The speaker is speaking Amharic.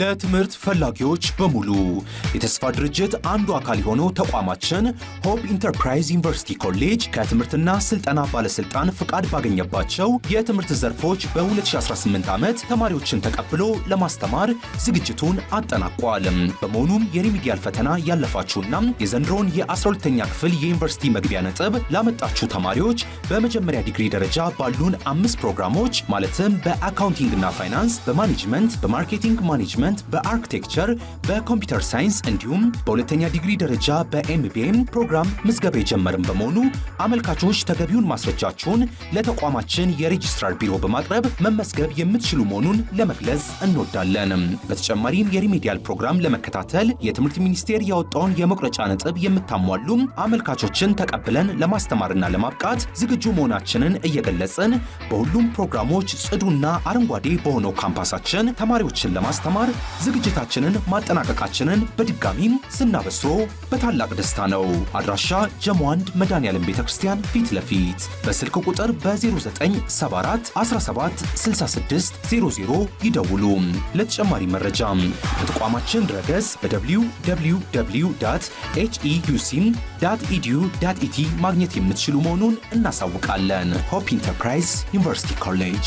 ለትምህርት ፈላጊዎች በሙሉ የተስፋ ድርጅት አንዱ አካል የሆነው ተቋማችን ሆፕ ኢንተርፕራይዝ ዩኒቨርሲቲ ኮሌጅ ከትምህርትና ስልጠና ባለስልጣን ፍቃድ ባገኘባቸው የትምህርት ዘርፎች በ2018 ዓመት ተማሪዎችን ተቀብሎ ለማስተማር ዝግጅቱን አጠናቋል። በመሆኑም የሪሚዲያል ፈተና ያለፋችሁና የዘንድሮውን የ12ኛ ክፍል የዩኒቨርሲቲ መግቢያ ነጥብ ላመጣችሁ ተማሪዎች በመጀመሪያ ዲግሪ ደረጃ ባሉን 5 ፕሮግራሞች ማለትም በአካውንቲንግና ፋይናንስ፣ በማኔጅመንት፣ በማርኬቲንግ ማኔጅመንት፣ በአርኪቴክቸር፣ በኮምፒውተር ሳይንስ እንዲሁም በሁለተኛ ዲግሪ ደረጃ በኤምቢኤም ፕሮግራም ምዝገባ የጀመርን በመሆኑ አመልካቾች ተገቢውን ማስረጃችሁን ለተቋማችን የሬጂስትራር ቢሮ በማቅረብ መመዝገብ የምትችሉ መሆኑን ለመግለጽ እንወዳለን። በተጨማሪም የሪሚዲያል ፕሮግራም ለመከታተል የትምህርት ሚኒስቴር ያወጣውን የመቁረጫ ነጥብ የምታሟሉ አመልካቾችን ተቀብለን ለማስተማርና ለማብቃት ዝግጁ መሆናችንን እየገለጽን በሁሉም ፕሮግራሞች ጽዱና አረንጓዴ በሆነው ካምፓሳችን ተማሪዎችን ለማስተማር ዝግጅታችንን ማጠናቀቃችንን በድጋሚም ስናበስሮ በታላቅ ደስታ ነው። አድራሻ ጀሞ 1 መድኃኔዓለም ቤተክርስቲያን ፊት ለፊት በስልክ ቁጥር በ0974 17 66 00 ይደውሉ። ለተጨማሪ መረጃ በተቋማችን ድረገጽ www.heusim.edu.et ማግኘት የምትችሉ መሆኑን እናሳውቃለን። ሆፕ ኢንተርፕራይዝ ዩኒቨርሲቲ ኮሌጅ